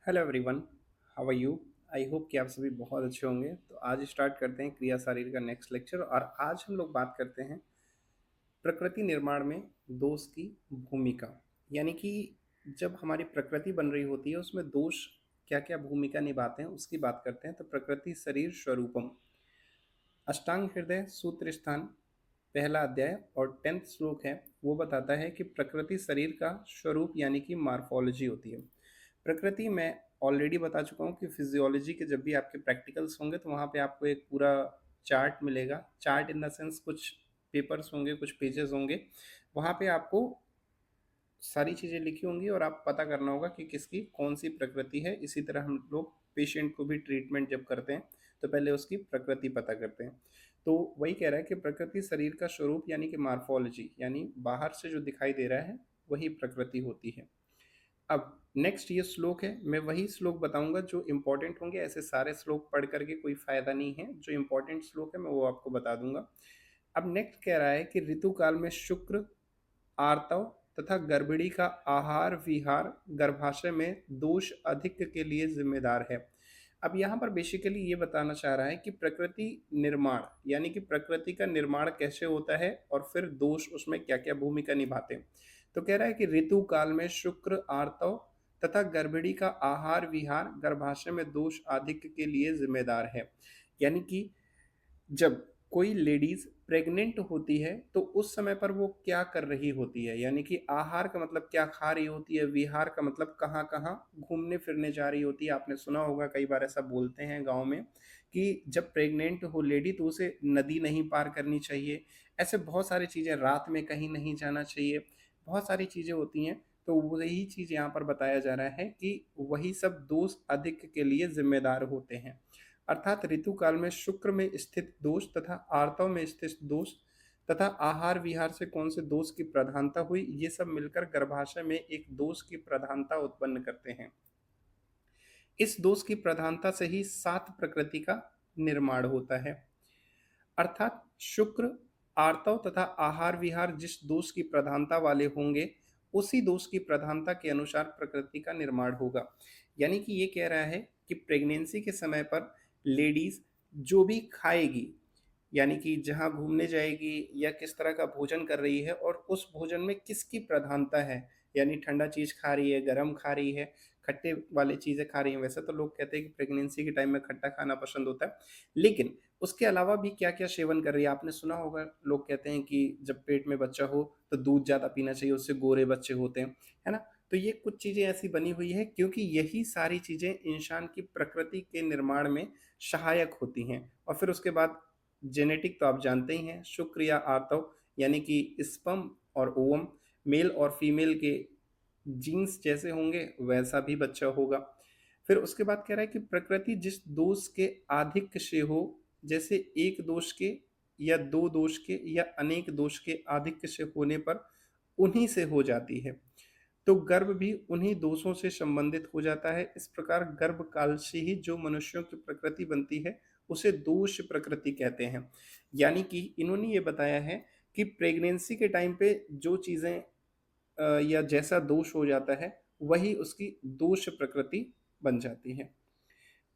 Hello everyone, how are you. I hope कि आप सभी बहुत अच्छे होंगे। तो आज स्टार्ट करते हैं क्रिया शरीर का नेक्स्ट लेक्चर। और आज हम लोग बात करते हैं प्रकृति निर्माण में दोष की भूमिका। यानी कि जब हमारी प्रकृति बन रही होती है उसमें दोष क्या क्या भूमिका निभाते हैं उसकी बात करते हैं। तो प्रकृति शरीर स्वरूपम, अष्टांग हृदय सूत्र स्थान, पहला अध्याय और 10th श्लोक है। वो बताता है कि प्रकृति शरीर का स्वरूप यानी कि मार्फोलॉजी होती है। प्रकृति मैं ऑलरेडी बता चुका हूँ कि फिजियोलॉजी के जब भी आपके प्रैक्टिकल्स होंगे तो वहाँ पे आपको एक पूरा चार्ट मिलेगा। चार्ट इन द सेंस कुछ पेपर्स होंगे, कुछ पेजेस होंगे, वहाँ पे आपको सारी चीज़ें लिखी होंगी और आप पता करना होगा कि किसकी कौन सी प्रकृति है। इसी तरह हम लोग पेशेंट को भी ट्रीटमेंट जब करते हैं तो पहले उसकी प्रकृति पता करते हैं। तो वही कह रहा है कि प्रकृति शरीर का स्वरूप यानी कि मार्फोलॉजी, यानी बाहर से जो दिखाई दे रहा है वही प्रकृति होती है। अब नेक्स्ट ये श्लोक है, मैं वही श्लोक बताऊंगा जो इंपॉर्टेंट होंगे। ऐसे सारे श्लोक पढ़ करके कोई फायदा नहीं है, जो इंपॉर्टेंट श्लोक है मैं वो आपको बता दूंगा। अब नेक्स्ट कह रहा है कि ऋतु काल में शुक्र, आर्तव तथा गर्भिणी का आहार विहार गर्भाशय में दोष अधिक के लिए जिम्मेदार है। अब यहाँ पर बेसिकली ये बताना चाह रहा है कि प्रकृति निर्माण यानी कि प्रकृति का निर्माण कैसे होता है और फिर दोष उसमें क्या क्या भूमिका निभाते हैं। तो कह रहा है कि ऋतु काल में शुक्र, आर्तव तथा गर्भिणी का आहार विहार गर्भाशय में दोष आधिक्य के लिए जिम्मेदार है। यानी कि जब कोई लेडीज प्रेग्नेंट होती है तो उस समय पर वो क्या कर रही होती है, यानी कि आहार का मतलब क्या खा रही होती है, विहार का मतलब कहाँ कहाँ घूमने फिरने जा रही होती है। आपने सुना होगा, कई बार ऐसा बोलते हैं गांव में कि जब प्रेग्नेंट हो लेडी तो उसे नदी नहीं पार करनी चाहिए। ऐसे बहुत सारी चीज़ें, रात में कहीं नहीं जाना चाहिए, बहुत सारी चीज़ें होती हैं। तो वही चीज़ यहाँ पर बताया जा रहा है कि वही सब दोष अधिक के लिए जिम्मेदार होते हैं। अर्थात ऋतु काल में शुक्र में स्थित दोष तथा आर्तव में स्थित दोष तथा आहार विहार से कौन से दोष की प्रधानता हुई, ये सब मिलकर गर्भाशय में एक दोष की प्रधानता उत्पन्न करते हैं। इस दोष की प्रधानता से ही सात प्रकृति का निर्माण होता है। अर्थात शुक्र, आर्तव तथा आहार विहार जिस दोष की प्रधानता वाले होंगे उसी दोष की प्रधानता के अनुसार प्रकृति का निर्माण होगा। यानी कि ये कह रहा है कि प्रेगनेंसी के समय पर लेडीज जो भी खाएगी, यानी कि जहाँ घूमने जाएगी या किस तरह का भोजन कर रही है और उस भोजन में किसकी प्रधानता है, यानी ठंडा चीज़ खा रही है, गर्म खा रही है, खट्टे वाली चीज़ें खा रही हैं। वैसे तो लोग कहते हैं कि प्रेगनेंसी के टाइम में खट्टा खाना पसंद होता है, लेकिन उसके अलावा भी क्या क्या सेवन कर रही है। आपने सुना होगा, लोग कहते हैं कि जब पेट में बच्चा हो तो दूध ज़्यादा पीना चाहिए, उससे गोरे बच्चे होते हैं, है ना। तो ये कुछ चीज़ें ऐसी बनी हुई है क्योंकि यही सारी चीज़ें इंसान की प्रकृति के निर्माण में सहायक होती हैं। और फिर उसके बाद जेनेटिक तो आप जानते ही हैं, शुक्र या आर्तव यानी कि स्पर्म और ओवम, मेल और फीमेल के जीन्स जैसे होंगे वैसा भी बच्चा होगा। फिर उसके बाद कह रहा है कि प्रकृति जिस दोष के आधिक्य से हो, जैसे एक दोष के या दो दोष के या अनेक दोष के आधिक्य से होने पर उन्हीं से हो जाती है, तो गर्भ भी उन्हीं दोषों से संबंधित हो जाता है। इस प्रकार गर्भ काल से ही जो मनुष्यों की प्रकृति बनती है उसे दोष प्रकृति कहते हैं। यानी कि इन्होंने ये बताया है कि प्रेगनेंसी के टाइम पे जो चीज़ें या जैसा दोष हो जाता है वही उसकी दोष प्रकृति बन जाती है।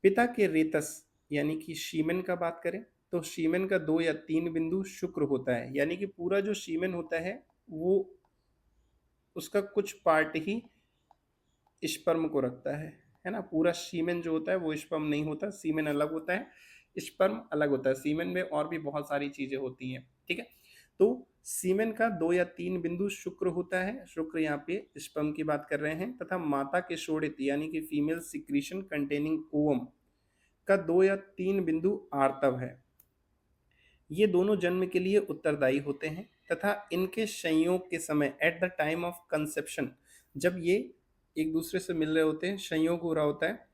पिता के रेतस यानी कि शीमेन का बात करें तो शीमेन का 2 या 3 बिंदु शुक्र होता है। यानी कि पूरा जो शीमेन होता है वो उसका कुछ पार्ट ही स्पर्म को रखता है ना। पूरा सीमेन जो होता है वो स्पर्म नहीं होता, सीमेन अलग होता है, स्पर्म अलग होता है। सीमेन में और भी बहुत सारी चीजें होती हैं, ठीक है। तो सीमेन का 2 या 3 बिंदु शुक्र होता है, शुक्र यहाँ पे स्पर्म की बात कर रहे हैं, तथा माता के शोणित यानी कि फीमेल सिक्रीशन कंटेनिंग ओवम का 2 या 3 बिंदु आर्तव है। ये दोनों जन्म के लिए उत्तरदायी होते हैं तथा इनके संयोग के समय at the time of conception, जब ये एक दूसरे से मिल रहे होते हैं, संयोग हो रहा होता है,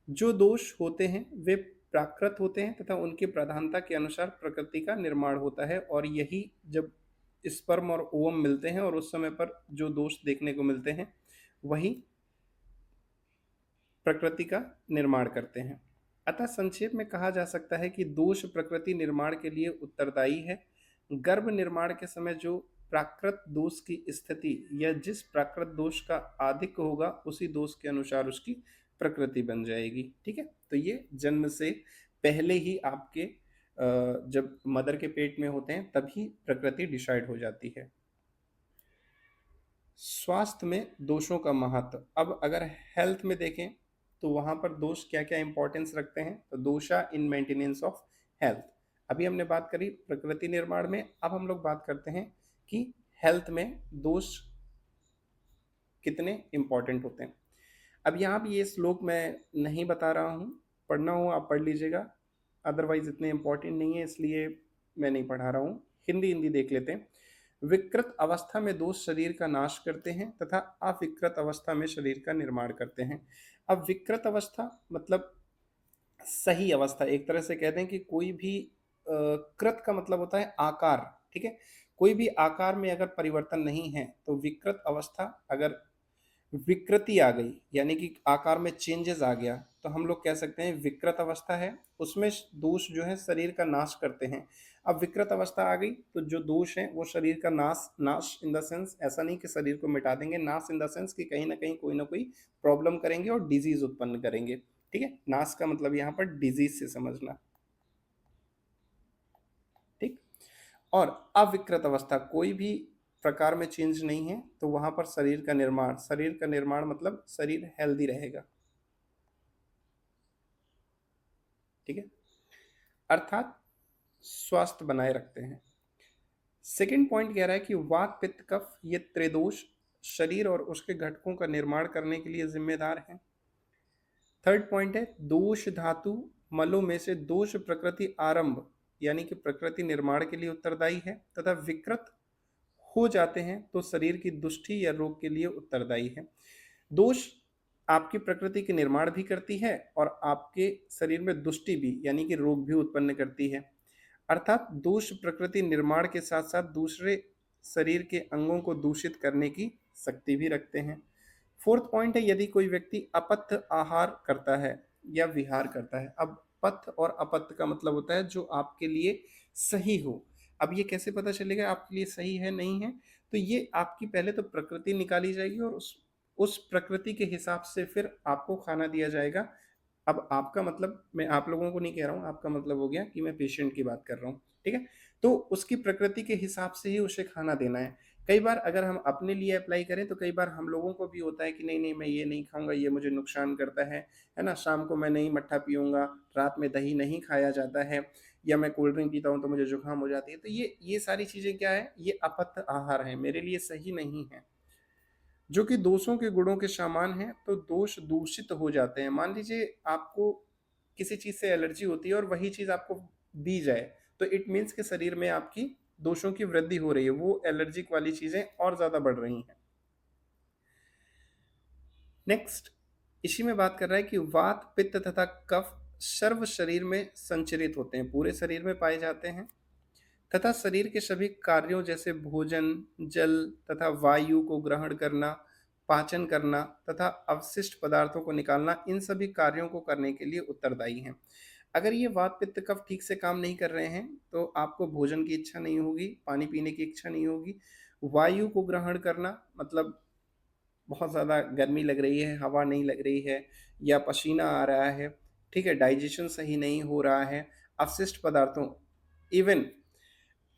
जो दोष होते हैं वे प्राकृत होते हैं तथा उनकी प्रधानता के अनुसार प्रकृति का निर्माण होता है। और यही जब स्पर्म और ओवम मिलते हैं और उस समय पर जो दोष देखने को मिलते हैं वही प्रकृति का निर्माण करते हैं। अतः संक्षेप में कहा जा सकता है कि दोष प्रकृति निर्माण के लिए उत्तरदायी है। गर्भ निर्माण के समय जो प्राकृत दोष की स्थिति या जिस प्राकृत दोष का आधिक्य होगा उसी दोष के अनुसार उसकी प्रकृति बन जाएगी। ठीक है, तो ये जन्म से पहले ही आपके जब मदर के पेट में होते हैं तभी प्रकृति डिसाइड हो जाती है। स्वास्थ्य में दोषों का महत्व। अब अगर हेल्थ में देखें तो वहां पर दोष क्या क्या इंपॉर्टेंस रखते हैं, तो दोषा इन मेंटेनेंस ऑफ हेल्थ। अभी हमने बात करी प्रकृति निर्माण में, अब हम लोग बात करते हैं कि हेल्थ में दोष कितने इंपॉर्टेंट होते हैं। अब यहाँ भी ये श्लोक मैं नहीं बता रहा हूँ, पढ़ना हो आप पढ़ लीजिएगा, अदरवाइज इतने इंपॉर्टेंट नहीं है इसलिए मैं नहीं पढ़ा रहा हूँ। हिंदी हिंदी देख लेते हैं। विकृत अवस्था में दोष शरीर का नाश करते हैं तथा अविकृत अवस्था में शरीर का निर्माण करते हैं। अब विकृत अवस्था मतलब सही अवस्था, एक तरह से कहते हैं कि कोई भी कृत का मतलब होता है आकार। ठीक है, कोई भी आकार में अगर परिवर्तन नहीं है तो विकृत अवस्था, अगर विकृति आ गई यानी कि आकार में चेंजेस आ गया तो हम लोग कह सकते हैं विकृत अवस्था है। उसमें दोष जो है शरीर का नाश करते हैं। अब विकृत अवस्था आ गई तो जो दोष है वो शरीर का नाश, नाश इन द सेंस ऐसा नहीं कि शरीर को मिटा देंगे, नाश इन द सेंस कि कहीं ना कोई प्रॉब्लम करेंगे और डिजीज उत्पन्न करेंगे। ठीक है, नाश का मतलब यहाँ पर डिजीज से समझना। ठीक, और अविकृत अवस्था कोई भी प्रकार में चेंज नहीं है तो वहां पर शरीर का निर्माण, शरीर का निर्माण मतलब शरीर हेल्दी रहेगा। ठीक है, अर्थात स्वास्थ्य बनाए रखते हैं। सेकंड पॉइंट कह रहा है कि वात पित्त कफ ये त्रिदोष शरीर और उसके घटकों का निर्माण करने के लिए जिम्मेदार हैं। थर्ड पॉइंट है दोष धातु मलों में से दोष प्रकृति आरंभ यानी कि प्रकृति निर्माण के लिए उत्तरदायी है तथा विकृत हो जाते हैं तो शरीर की दुष्टि या रोग के लिए उत्तरदायी है। दोष आपकी प्रकृति के निर्माण भी करती है और आपके शरीर में दुष्टि भी यानी कि रोग भी उत्पन्न करती है। अर्थात दोष प्रकृति निर्माण के साथ साथ दूसरे शरीर के अंगों को दूषित करने की शक्ति भी रखते हैं। फोर्थ पॉइंट है यदि कोई व्यक्ति अपथ्य आहार करता है या विहार करता है। अब पथ्य और अपथ्य का मतलब होता है जो आपके लिए सही हो। अब ये कैसे पता चलेगा आपके लिए सही है नहीं है, तो ये आपकी पहले तो प्रकृति निकाली जाएगी और उस प्रकृति के हिसाब से फिर आपको खाना दिया जाएगा। अब आपका मतलब मैं आप लोगों को नहीं कह रहा हूँ, आपका मतलब हो गया कि मैं पेशेंट की बात कर रहा हूँ। ठीक है, तो उसकी प्रकृति के हिसाब से ही उसे खाना देना है। कई बार अगर हम अपने लिए अप्लाई करें तो कई बार हम लोगों को भी होता है कि नहीं नहीं मैं ये नहीं खाऊंगा, ये मुझे नुकसान करता है ना, शाम को मैं नहीं मट्ठा पीऊंगा, रात में दही नहीं खाया जाता है, या मैं कोल्ड ड्रिंक पीता हूँ तो मुझे जुकाम हो जाती है। तो ये सारी चीज़ें क्या है, ये अपत्य आहार है, मेरे लिए सही नहीं है, जो कि दोषों के गुणों के समान है। तो दोष दूषित हो जाते हैं। मान लीजिए आपको किसी चीज़ से एलर्जी होती है और वही चीज़ आपको दी जाए तो इट मीन्स के शरीर में आपकी दोषों की वृद्धि हो रही है, वो एलर्जिक वाली चीज़ें और ज़्यादा बढ़ रही हैं। नेक्स्ट, इसी में बात कर रहा है कि वात पित्त तथा कफ सर्व शरीर में संचरित होते हैं, पूरे शरीर में पाए जाते हैं तथा शरीर के सभी कार्यों जैसे भोजन, जल तथा वायु को ग्रहण करना, पाचन करना तथा अवशिष्ट पदार्थों को निकालना, इन सभी कार्यों को करने के लिए उत्तरदायी हैं। अगर ये वात पित्त कफ ठीक से काम नहीं कर रहे हैं तो आपको भोजन की इच्छा नहीं होगी, पानी पीने की इच्छा नहीं होगी। वायु को ग्रहण करना मतलब बहुत ज़्यादा गर्मी लग रही है, हवा नहीं लग रही है या पसीना आ रहा है, ठीक है, डाइजेशन सही नहीं हो रहा है, अवशिष्ट पदार्थों, इवन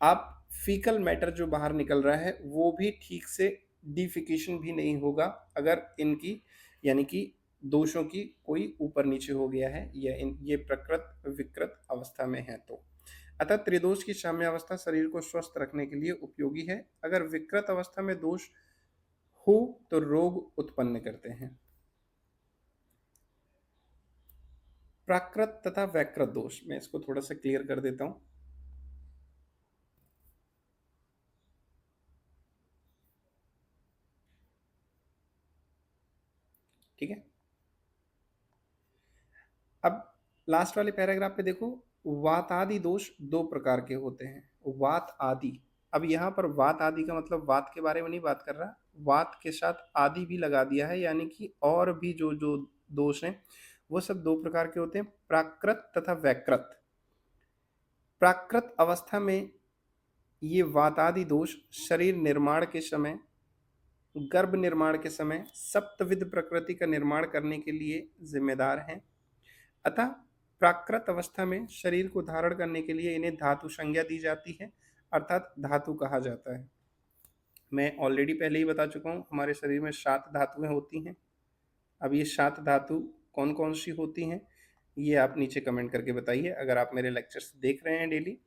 आप फीकल मैटर जो बाहर निकल रहा है वो भी ठीक से डिफिकेशन भी नहीं होगा अगर इनकी यानी कि दोषों की कोई ऊपर नीचे हो गया है या ये प्रकृत विकृत अवस्था में है तो। अतः त्रिदोष की साम्यावस्था शरीर को स्वस्थ रखने के लिए उपयोगी है। अगर विकृत अवस्था में दोष हो तो रोग उत्पन्न करते हैं। प्राकृत तथा वैकृत दोष, मैं इसको थोड़ा सा क्लियर कर देता हूं। ठीक है, अब लास्ट वाले पैराग्राफ पे देखो, वात आदि दोष दो प्रकार के होते हैं। वात आदि, अब यहाँ पर वात आदि का मतलब वात के बारे में नहीं बात कर रहा, वात के साथ आदि भी लगा दिया है, यानी कि और भी जो जो दोष हैं वो सब दो प्रकार के होते हैं, प्राकृत तथा वैकृत। प्राकृत अवस्था में ये वातादि दोष शरीर निर्माण के समय, गर्भ निर्माण के समय सप्तविध प्रकृति का निर्माण करने के लिए जिम्मेदार हैं। अतः प्राकृत अवस्था में शरीर को धारण करने के लिए इन्हें धातु संज्ञा दी जाती है, अर्थात धातु कहा जाता है। मैं ऑलरेडी पहले ही बता चुका हूँ, हमारे शरीर में 7 धातुएं होती हैं। अब ये 7 धातु कौन कौन सी होती हैं, ये आप नीचे कमेंट करके बताइए। अगर आप मेरे लेक्चर्स देख रहे हैं डेली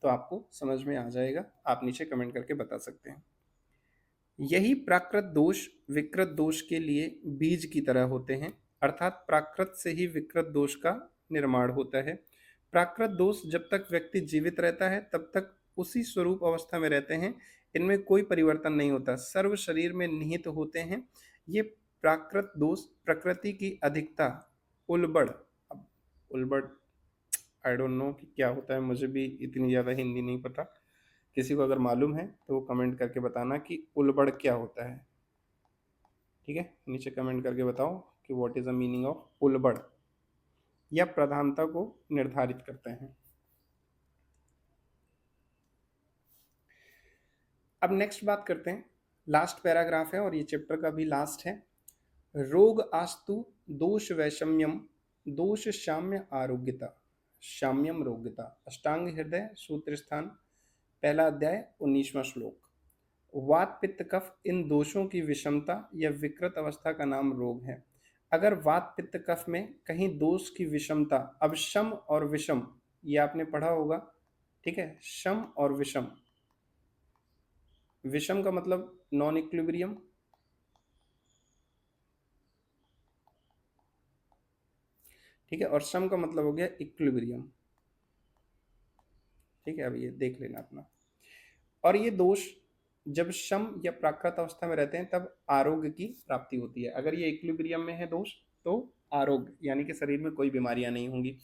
तो आपको समझ में आ जाएगा, आप नीचे कमेंट करके बता सकते हैं। यही प्राकृत दोष विकृत दोष के लिए बीज की तरह होते हैं, अर्थात प्राकृत से ही विकृत दोष का निर्माण होता है। प्राकृत दोष जब तक व्यक्ति जीवित रहता है तब तक उसी स्वरूप अवस्था में रहते हैं, इनमें कोई परिवर्तन नहीं होता, सर्व शरीर में निहित होते हैं। ये प्राकृत दोष प्रकृति की अधिकता, उल्बड़, अब उल्बड़ आई डोंट नो कि क्या होता है, मुझे भी इतनी ज़्यादा हिंदी नहीं पता। किसी को अगर मालूम है तो वो कमेंट करके बताना कि उल्बड़ क्या होता है। ठीक है, नीचे कमेंट करके बताओ कि what is the meaning of उल्बड़, या प्रधानता को निर्धारित करते हैं। अब नेक्स्ट बात करते हैं, लास्ट पैराग्राफ है और ये चैप्टर का भी लास्ट है। रोग आस्तु दोष वैषम्यम दोष शाम्य आरोग्यता, शाम्यम रोग्यता, अष्टांग हृदय सूत्र स्थान, पहला अध्याय 19वां श्लोक। वात पित्त कफ इन दोषों की विषमता या विकृत अवस्था का नाम रोग है। अगर वात पित्त कफ में कहीं दोष की विषमता, अब शम और विषम ये आपने पढ़ा होगा, ठीक है, शम और विषम, विषम का मतलब नॉन इक्विलिब्रियम, ठीक है, और सम का मतलब हो गया इक्विलिब्रियम। ठीक है, अब ये देख लेना अपना। और ये दोष जब शम या प्राकृत अवस्था में रहते हैं तब आरोग्य की प्राप्ति होती है। अगर ये इक्विलिब्रियम में है दोष तो आरोग्य यानी कि शरीर में कोई बीमारियां नहीं होंगी।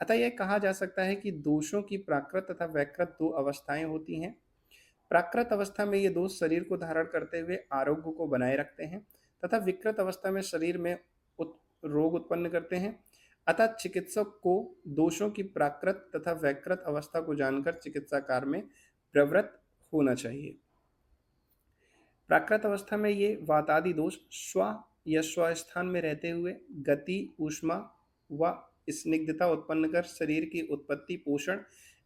अतः यह कहा जा सकता है कि दोषों की प्राकृत तथा वैकृत दो अवस्थाएं होती हैं। प्राकृत अवस्था में ये दोष शरीर को धारण करते हुए आरोग्य को बनाए रखते हैं तथा विकृत अवस्था में शरीर में रोग उत्पन्न करते हैं। अतः चिकित्सक को दोषों की प्राकृत तथा वैकृत अवस्था को जानकर चिकित्सा कार्य में प्रवृत्त होना चाहिए। प्राकृत अवस्था में ये वातादि दोष स्व या स्वस्थान में रहते हुए गति, ऊष्मा व स्निग्धता उत्पन्न कर शरीर की उत्पत्ति, पोषण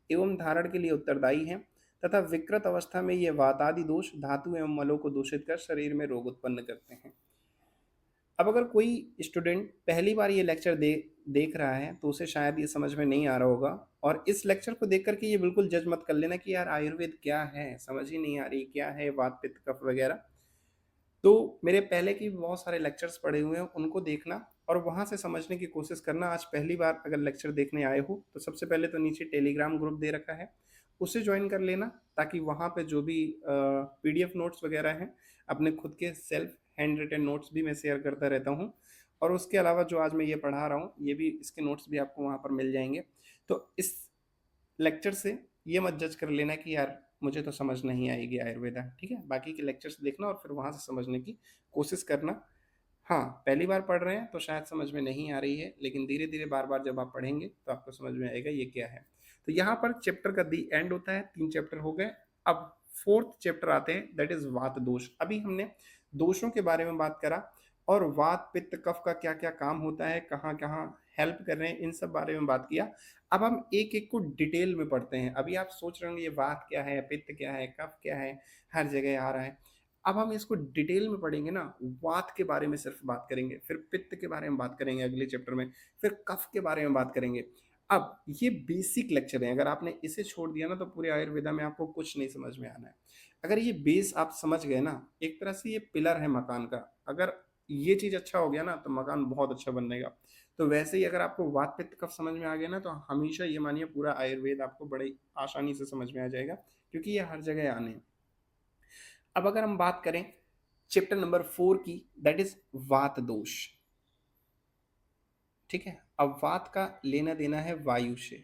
एवं धारण के लिए उत्तरदायी हैं तथा विकृत अवस्था में ये वातादि दोष धातु एवं मलों को दूषित कर शरीर में रोग उत्पन्न करते हैं। अब अगर कोई स्टूडेंट पहली बार ये लेक्चर देख रहा है तो उसे शायद ये समझ में नहीं आ रहा होगा, और इस लेक्चर को देख करके ये बिल्कुल जज मत कर लेना कि यार आयुर्वेद क्या है, समझ ही नहीं आ रही, क्या है वात पित्त कफ वगैरह। तो मेरे पहले की बहुत सारे लेक्चर्स पढ़े हुए हैं, उनको देखना और वहाँ से समझने की कोशिश करना। आज पहली बार अगर लेक्चर देखने आए हो तो सबसे पहले तो नीचे टेलीग्राम ग्रुप दे रखा है, उसे ज्वाइन कर लेना, ताकि वहाँ पे जो भी पीडीएफ नोट्स वगैरह हैं, अपने खुद के सेल्फ हैंड रिटन नोट्स भी मैं शेयर करता रहता हूँ, और उसके अलावा जो आज मैं ये पढ़ा रहा हूँ ये भी, इसके नोट्स भी आपको वहाँ पर मिल जाएंगे। तो इस लेक्चर से ये मत जज कर लेना कि यार मुझे तो समझ नहीं आएगी आयुर्वेदा, ठीक है, बाकी के लेक्चर्स देखना और फिर वहाँ से समझने की कोशिश करना। हाँ, पहली बार पढ़ रहे हैं तो शायद समझ में नहीं आ रही है, लेकिन धीरे धीरे बार बार जब आप पढ़ेंगे तो आपको समझ में आएगा ये क्या है। तो यहाँ पर चैप्टर का दी एंड होता है, 3 चैप्टर हो गए। अब 4th चैप्टर आते हैं, दैट इज वात दोष। अभी हमने दोषों के बारे में बात करा और वात पित्त कफ का क्या क्या काम होता है, कहाँ कहाँ हेल्प कर रहे हैं, इन सब बारे में बात किया। अब हम एक एक को डिटेल में पढ़ते हैं। अभी आप सोच रहे होंगे ये वात क्या है, पित्त क्या है, कफ क्या है, हर जगह आ रहा है। अब हम इसको डिटेल में पढ़ेंगे ना, वात के बारे में सिर्फ बात करेंगे, फिर पित्त के बारे में बात करेंगे अगले चैप्टर में, फिर कफ के बारे में बात करेंगे। अब ये बेसिक लेक्चर है, अगर आपने इसे छोड़ दिया ना तो पूरे आयुर्वेदा में आपको कुछ नहीं समझ में आना है। अगर ये बेस आप समझ गए ना, एक तरह से ये पिलर है मकान का, अगर ये चीज अच्छा हो गया ना तो मकान बहुत अच्छा बनेगा। तो वैसे ही अगर आपको वात पित्त कफ समझ में आ गया ना तो हमेशा ये मानिए पूरा आयुर्वेद आपको बड़ी आसानी से समझ में आ जाएगा, क्योंकि ये हर जगह आने हैं। अब अगर हम बात करें चैप्टर नंबर 4 की, दैट इज वात दोष। ठीक है, अब वात का लेना देना है वायु से,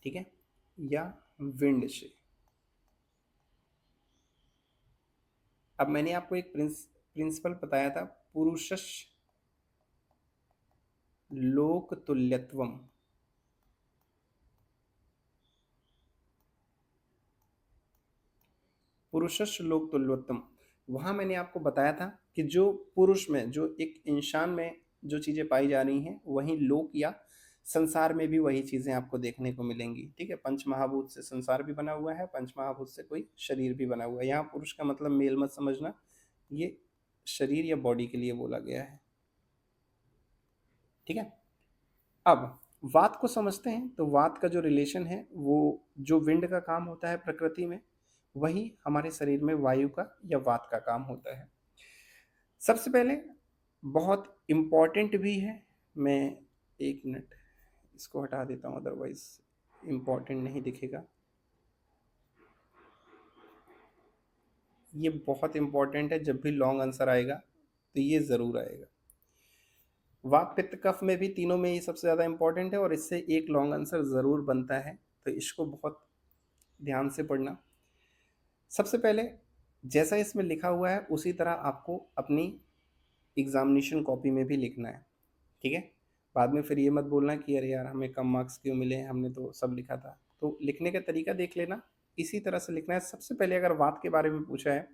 ठीक है, या विंड से। अब मैंने आपको एक प्रिंसिपल बताया था, पुरुषश लोक तुल्यत्वम। पुरुषस्य लोक तुल्योत्तम। वहाँ मैंने आपको बताया था कि जो पुरुष में, जो एक इंसान में जो चीज़ें पाई जा रही हैं, वहीं लोक या संसार में भी वही चीज़ें आपको देखने को मिलेंगी। ठीक है, पंच महाभूत से संसार भी बना हुआ है, पंच महाभूत से कोई शरीर भी बना हुआ है। यहाँ पुरुष का मतलब मेल मत समझना, ये शरीर या बॉडी के लिए बोला गया है। ठीक है, अब वात को समझते हैं। तो वात का जो रिलेशन है, वो जो विंड का काम होता है प्रकृति में, वही हमारे शरीर में वायु का या वात का काम होता है। सबसे पहले बहुत इम्पॉर्टेंट भी है, मैं एक मिनट इसको हटा देता हूँ, अदरवाइज इम्पॉर्टेंट नहीं दिखेगा। ये बहुत इम्पॉर्टेंट है, जब भी लॉन्ग आंसर आएगा तो ये ज़रूर आएगा। वात पित्त कफ में भी, तीनों में ये सबसे ज़्यादा इम्पॉर्टेंट है और इससे एक लॉन्ग आंसर ज़रूर बनता है, तो इसको बहुत ध्यान से पढ़ना। सबसे पहले जैसा इसमें लिखा हुआ है उसी तरह आपको अपनी एग्जामिनेशन कॉपी में भी लिखना है। ठीक है, बाद में फिर ये मत बोलना कि अरे यार हमें कम मार्क्स क्यों मिले, हमने तो सब लिखा था। तो लिखने का तरीका देख लेना, इसी तरह से लिखना है। सबसे पहले अगर वात के बारे में पूछा है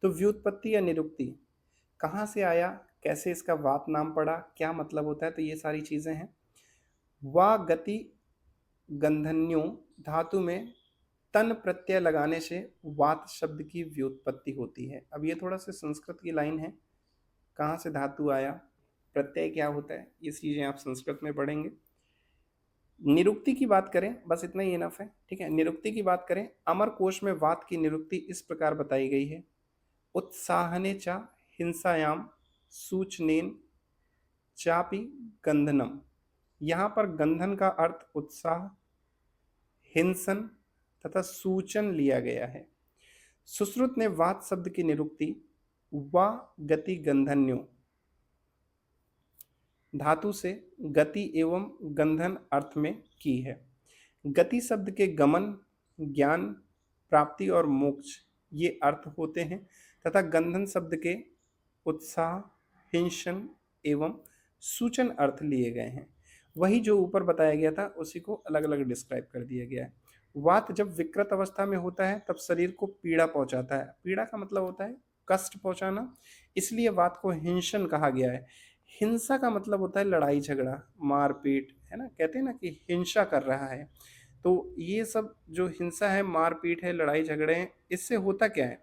तो व्युत्पत्ति या निरुक्ति, कहाँ से आया, कैसे इसका वात नाम पड़ा, क्या मतलब होता है, तो ये सारी चीज़ें हैं। वा गति गंधन्यो धातु में तन प्रत्यय लगाने से वात शब्द की व्युत्पत्ति होती है। अब ये थोड़ा सा संस्कृत की लाइन है, कहाँ से धातु आया, प्रत्यय क्या होता है, ये चीज़ें आप संस्कृत में पढ़ेंगे। निरुक्ति की बात करें, बस इतना ही इनफ है। ठीक है, निरुक्ति की बात करें, अमर कोश में वात की निरुक्ति इस प्रकार बताई गई है। उत्साहने चा हिंसायाम सूचनेन चापि गंधनम। यहाँ पर गंधन का अर्थ उत्साह, हिंसन तथा सूचन लिया गया है। सुश्रुत ने वात शब्द की निरुक्ति वा गति गंधन्यो धातु से गति एवं गंधन अर्थ में की है। गति शब्द के गमन, ज्ञान प्राप्ति और मोक्ष ये अर्थ होते हैं तथा गंधन शब्द के उत्साह, हिंसन एवं सूचन अर्थ लिए गए हैं। वही जो ऊपर बताया गया था उसी को अलग अलग डिस्क्राइब कर दिया गया है। वात जब विकृत अवस्था में होता है तब शरीर को पीड़ा पहुंचाता है। पीड़ा का मतलब होता है कष्ट पहुंचाना, इसलिए वात को हिंसन कहा गया है। हिंसा का मतलब होता है लड़ाई झगड़ा, मारपीट, है ना, कहते हैं ना कि हिंसा कर रहा है। तो ये सब जो हिंसा है, मारपीट है, लड़ाई झगड़े हैं, इससे होता क्या है,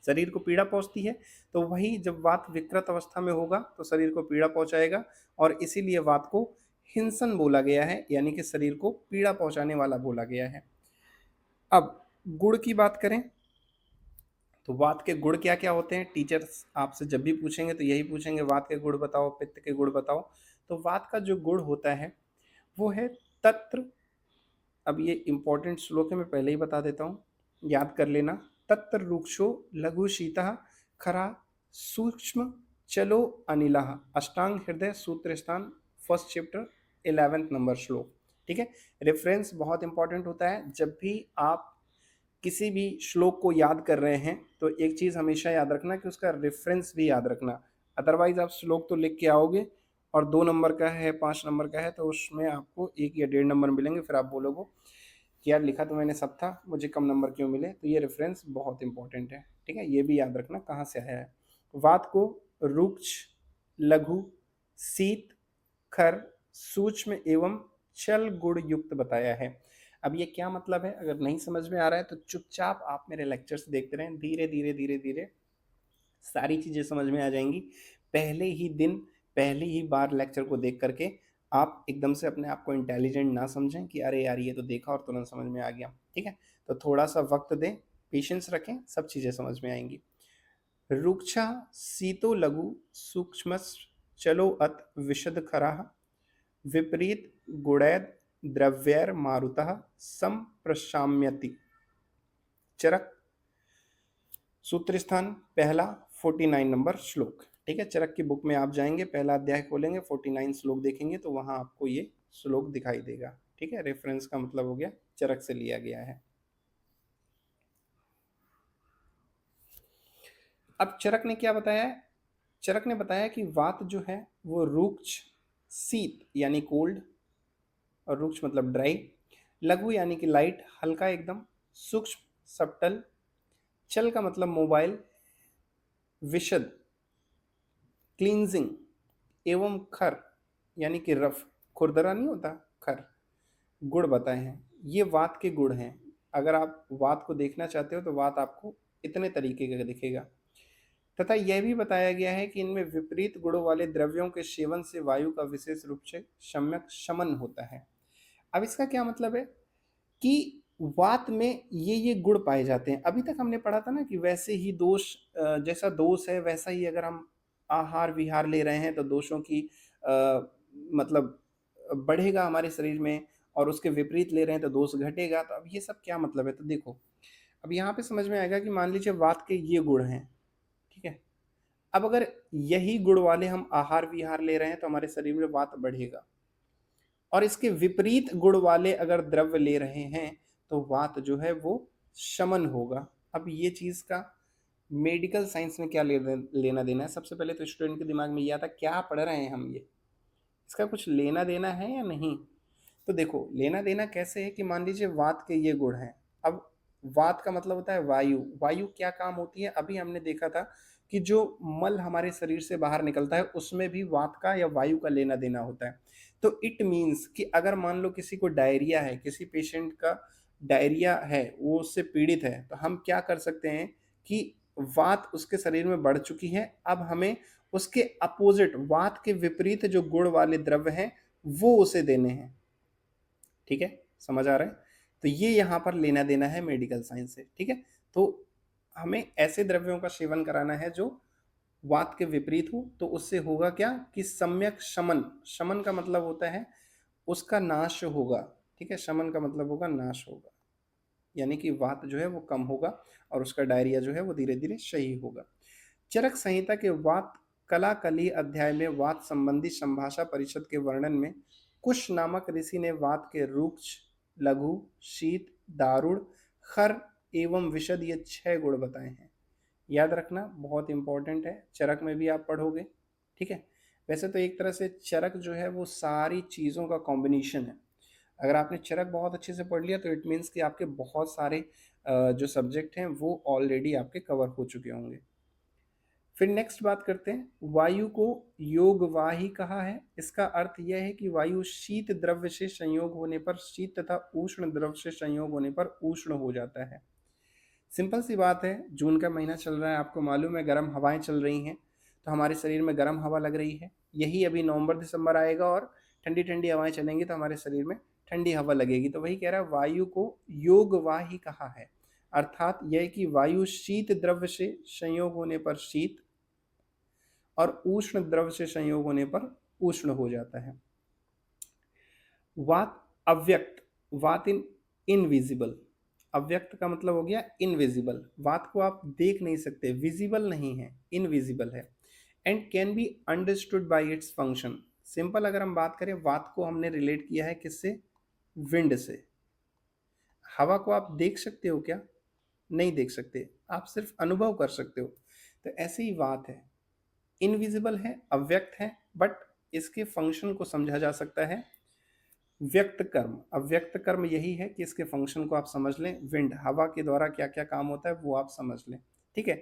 शरीर को पीड़ा पहुंचती है। तो वही जब वात विकृत अवस्था में होगा तो शरीर को पीड़ा पहुंचाएगा, और इसीलिए वात को हिंसन बोला गया है, यानी कि शरीर को पीड़ा पहुंचाने वाला बोला गया है। अब गुण की बात करें तो वात के गुण क्या क्या होते हैं, टीचर्स आपसे जब भी पूछेंगे तो यही पूछेंगे, वात के गुण बताओ, पित्त के गुण बताओ। तो वात का जो गुण होता है वो है तत्र। अब ये इंपॉर्टेंट श्लोक है, मैं पहले ही बता देता हूँ, याद कर लेना। तत्र रुक्षो लघु शीतः खरा सूक्ष्म चलो अनिलः, अष्टांग हृदय सूत्र स्थान, फर्स्ट चैप्टर 11th नंबर श्लोक। ठीक है, रेफरेंस बहुत इंपॉर्टेंट होता है। जब भी आप किसी भी श्लोक को याद कर रहे हैं तो एक चीज़ हमेशा याद रखना कि उसका रेफरेंस भी याद रखना। अदरवाइज आप श्लोक तो लिख के आओगे और 2 नंबर का है, 5 नंबर का है, तो उसमें आपको 1 या 1.5 नंबर मिलेंगे, फिर आप बोलोगे कि यार लिखा तो मैंने सब था, मुझे कम नंबर क्यों मिले। तो ये रेफरेंस बहुत इंपॉर्टेंट है। ठीक है, ये भी याद रखना कहाँ से आया है। वात को रुक्ष, लघु, शीत, खर, सूक्ष्म एवं चल गुण युक्त बताया है। अब ये क्या मतलब है, अगर नहीं समझ में आ रहा है तो चुपचाप आप मेरे लेक्चर्स देखते रहें, धीरे धीरे धीरे धीरे सारी चीज़ें समझ में आ जाएंगी। पहले ही दिन, पहली ही बार लेक्चर को देख करके आप एकदम से अपने आप को इंटेलिजेंट ना समझें कि अरे यार ये तो देखा और तुरंत समझ में आ गया। ठीक है, तो थोड़ा सा वक्त दें, पेशेंस रखें, सब चीज़ें समझ में आएंगी। रुक्षा शीतो लघु सूक्ष्म चलो अत विशद खराः विपरीत गुणैद द्रव्यैर मारुतः संप्रशाम्यति। चरक सूत्र स्थान पहला 49 नंबर श्लोक। ठीक है, चरक की बुक में आप जाएंगे, पहला अध्याय खोलेंगे, 49 श्लोक देखेंगे तो वहां आपको ये श्लोक दिखाई देगा। ठीक है, रेफरेंस का मतलब हो गया चरक से लिया गया है। अब चरक ने क्या बताया है, चरक ने बताया कि वात जो है वो रुक्ष, शीत यानी कोल्ड, और रुक्ष मतलब ड्राई, लघु यानी कि लाइट, हल्का एकदम, सूक्ष्म सब्टल, चल का मतलब मोबाइल, विशद क्लींजिंग एवं खर यानी कि रफ, खुरदरा नहीं होता, खर, गुण बताए हैं। ये वात के गुण हैं। अगर आप वात को देखना चाहते हो तो वात आपको इतने तरीके का दिखेगा। तथा यह भी बताया गया है कि इनमें विपरीत गुणों वाले द्रव्यों के सेवन से वायु का विशेष रूप से सम्यक शमन होता है। अब इसका क्या मतलब है कि वात में ये गुण पाए जाते हैं। अभी तक हमने पढ़ा था ना कि वैसे ही दोष, जैसा दोष है वैसा ही अगर हम आहार विहार ले रहे हैं तो दोषों की मतलब बढ़ेगा हमारे शरीर में, और उसके विपरीत ले रहे हैं तो दोष घटेगा। तो अब ये सब क्या मतलब है, तो देखो अब यहाँ पे समझ में आएगा कि मान लीजिए वात के ये गुण हैं, ठीक है। अब अगर यही गुण वाले हम आहार विहार ले रहे हैं तो हमारे शरीर में वात बढ़ेगा, और इसके विपरीत गुण वाले अगर द्रव्य ले रहे हैं तो वात जो है वो शमन होगा। अब ये चीज का मेडिकल साइंस में क्या लेना देना है, सबसे पहले तो स्टूडेंट के दिमाग में ये आता क्या पढ़ रहे हैं हम, ये इसका कुछ लेना देना है या नहीं। तो देखो लेना देना कैसे है कि मान लीजिए वात के ये गुण हैं। अब वात का मतलब होता है वायु। वायु क्या काम होती है, अभी हमने देखा था कि जो मल हमारे शरीर से बाहर निकलता है उसमें भी वात का या वायु का लेना देना होता है। तो इट मीन्स कि अगर मान लो किसी को डायरिया है, किसी पेशेंट का डायरिया है, वो उससे पीड़ित है, तो हम क्या कर सकते हैं कि वात उसके शरीर में बढ़ चुकी है, अब हमें उसके अपोजिट वात के विपरीत जो गुण वाले द्रव्य हैं वो उसे देने हैं। ठीक है, समझ आ रहा है। तो ये यहाँ पर लेना देना है मेडिकल साइंस से। ठीक है, तो हमें ऐसे द्रव्यों का सेवन कराना है जो वात के विपरीत हो, तो उससे होगा क्या कि सम्यक शमन। शमन का मतलब होता है उसका नाश होगा। ठीक है, शमन का मतलब होगा नाश होगा, यानी कि वात जो है वो कम होगा और उसका डायरिया जो है वो धीरे धीरे सही होगा। चरक संहिता के वात कला कली अध्याय में वात संबंधी संभाषा परिषद के वर्णन में कुश नामक ऋषि ने वात के रुक्ष, लघु, शीत, दारुण, खर एवं विशद ये 6 गुण बताए हैं। याद रखना बहुत इंपॉर्टेंट है, चरक में भी आप पढ़ोगे। ठीक है, वैसे तो एक तरह से चरक जो है वो सारी चीज़ों का कॉम्बिनेशन है। अगर आपने चरक बहुत अच्छे से पढ़ लिया तो इट मीन्स कि आपके बहुत सारे जो सब्जेक्ट हैं वो ऑलरेडी आपके कवर हो चुके होंगे। फिर नेक्स्ट बात करते हैं, वायु को योगवाही कहा है। इसका अर्थ यह है कि वायु शीत द्रव्य से संयोग होने पर शीत तथा उष्ण द्रव्य से संयोग होने पर उष्ण हो जाता है। सिंपल सी बात है, जून का महीना चल रहा है, आपको मालूम है गर्म हवाएं चल रही हैं, तो हमारे शरीर में गर्म हवा लग रही है। यही अभी नवंबर दिसंबर आएगा और ठंडी ठंडी हवाएं चलेंगी तो हमारे शरीर में ठंडी हवा लगेगी। तो वही कह रहा है वायु को योगवाही कहा है, अर्थात यह कि वायु शीत द्रव्य से संयोग होने पर शीत और उष्ण द्रव्य से संयोग होने पर उष्ण हो जाता है। वात अव्यक्त, वात इन इनविजिबल। अव्यक्त का मतलब हो गया इनविजिबल, वात को आप देख नहीं सकते, विजिबल नहीं है, इनविजिबल है। And can be understood by its function. Simple अगर हम बात करें, वात को हमने रिलेट किया है किससे, विंड से। हवा को आप देख सकते हो क्या, नहीं देख सकते, आप सिर्फ अनुभव कर सकते हो। तो ऐसे ही वात है, इनविजिबल है, अव्यक्त है, बट इसके फंक्शन को समझा जा सकता है व्यक्त कर्म। अव्यक्त कर्म यही है कि इसके फंक्शन को आप समझ लें, विंड हवा के द्वारा क्या क्या काम होता है वो आप समझ लें। ठीक है,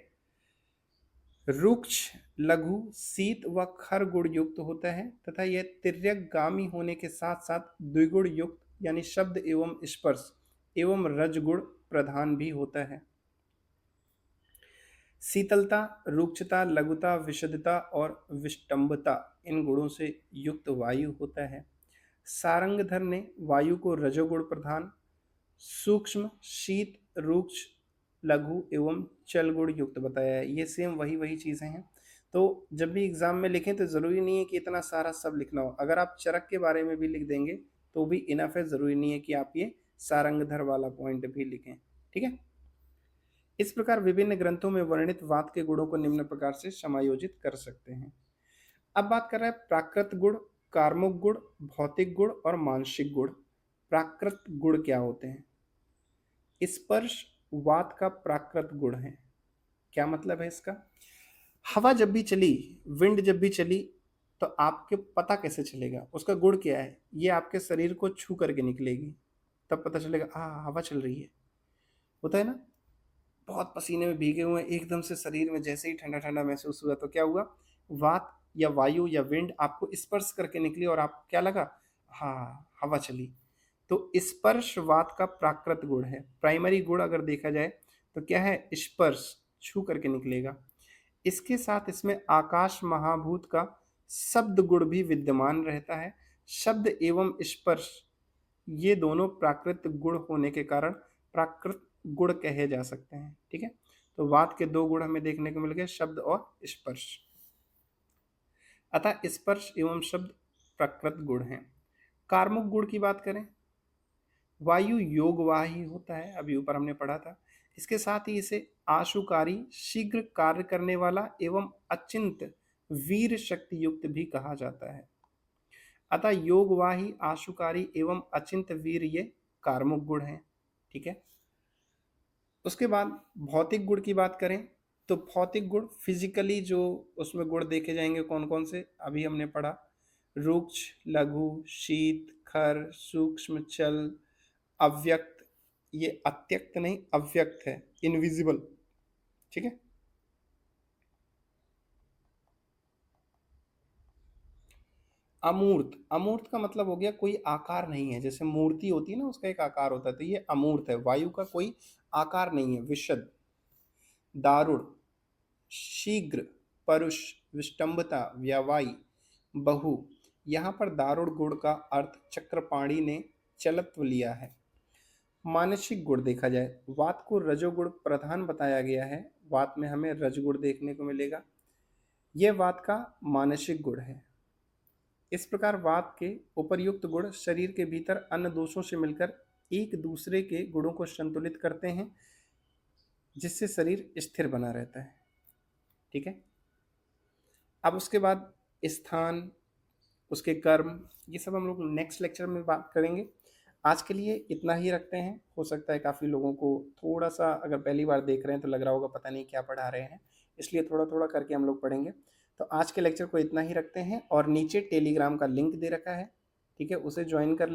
रुक्ष, लघु, शीत व खर गुण युक्त होता है तथा यह तिर्यकगामी होने के साथ साथ द्विगुण युक्त यानी शब्द एवं स्पर्श एवं रजगुण प्रधान भी होता है। शीतलता, रुक्षता, लघुता, विशदता और विष्टंभता इन गुणों से युक्त वायु होता है। सारंगधर ने वायु को रजोगुण प्रधान, सूक्ष्म, शीत, रुक्ष, लघु एवं चल गुण युक्त बताया है। ये सेम वही वही चीज़ें हैं। तो जब भी एग्जाम में लिखें तो ज़रूरी नहीं है कि इतना सारा सब लिखना हो। अगर आप चरक के बारे में भी लिख देंगे तो भी इनफ है, ज़रूरी नहीं है कि आप ये सारंगधर वाला पॉइंट भी लिखें। ठीक है, इस प्रकार विभिन्न ग्रंथों में वर्णित वात के गुणों को निम्न प्रकार से समायोजित कर सकते हैं। अब बात कर रहे हैं प्राकृत गुण, कार्मिक गुण, भौतिक गुण और मानसिक गुण। प्राकृत गुण क्या होते हैं, स्पर्श वात का प्राकृत गुण है। क्या मतलब है इसका, हवा जब भी चली, विंड जब भी चली, तो आपके पता कैसे चलेगा, उसका गुण क्या है, ये आपके शरीर को छू करके निकलेगी, तब पता चलेगा हवा चल रही है, होता है ना। बहुत पसीने में भीगे हुए हैं, एकदम से शरीर में जैसे ही ठंडा ठंडा महसूस हुआ तो क्या हुआ, वात या वायु या विंड आपको स्पर्श करके निकली और आपको क्या लगा, हाँ हवा चली। तो स्पर्श वात का प्राकृत गुण है। प्राइमरी गुण अगर देखा जाए तो क्या है, स्पर्श, छू करके निकलेगा। इसके साथ इसमें आकाश महाभूत का शब्द गुण भी विद्यमान रहता है। शब्द एवं स्पर्श ये दोनों प्राकृत गुण होने के कारण प्राकृत गुण कहे जा सकते हैं। ठीक है, तो वात के दो गुण हमें देखने को मिल गए, शब्द और स्पर्श। अतः स्पर्श एवं शब्द प्राकृत गुण हैं। कार्मुक गुण की बात करें, वायु योगवाही होता है, अभी ऊपर हमने पढ़ा था। इसके साथ ही इसे आशुकारी, शीघ्र कार्य करने वाला एवं अचिंत वीर शक्ति युक्त भी कहा जाता है। अतः योगवाही, आशुकारी एवं अचिंत वीर ये कार्मुक गुण हैं। ठीक है, उसके बाद भौतिक गुण की बात करें तो भौतिक गुण फिजिकली जो उसमें गुण देखे जाएंगे कौन कौन से, अभी हमने पढ़ा, रुक्ष, लघु, शीत, खर, सूक्ष्म, चल, अव्यक्त, ये अत्यक्त नहीं अव्यक्त है, इनविजिबल। ठीक है, अमूर्त, अमूर्त का मतलब हो गया कोई आकार नहीं है, जैसे मूर्ति होती है ना उसका एक आकार होता है, तो ये अमूर्त है, वायु का कोई आकार नहीं है, विशद, दारुण, शीघ्र, परुष, विष्टम्भता, व्यवायी, बहु। यहाँ पर दारुण गुण का अर्थ चक्रपाणी ने चलत्व लिया है। मानसिक गुण देखा जाए, वात को रजोगुण प्रधान बताया गया है, वात में हमें रजगुण देखने को मिलेगा, यह वात का मानसिक गुण है। इस प्रकार वात के उपर्युक्त गुण शरीर के भीतर अन्य दोषों से मिलकर एक दूसरे के गुणों को संतुलित करते हैं, जिससे शरीर स्थिर बना रहता है। ठीक है, अब उसके बाद स्थान, उसके कर्म, ये सब हम लोग नेक्स्ट लेक्चर में बात करेंगे। आज के लिए इतना ही रखते हैं। हो सकता है काफ़ी लोगों को थोड़ा सा, अगर पहली बार देख रहे हैं तो लग रहा होगा पता नहीं क्या पढ़ा रहे हैं, इसलिए थोड़ा थोड़ा करके हम लोग पढ़ेंगे। तो आज के लेक्चर को इतना ही रखते हैं और नीचे टेलीग्राम का लिंक दे रखा है, ठीक है, उसे ज्वाइन कर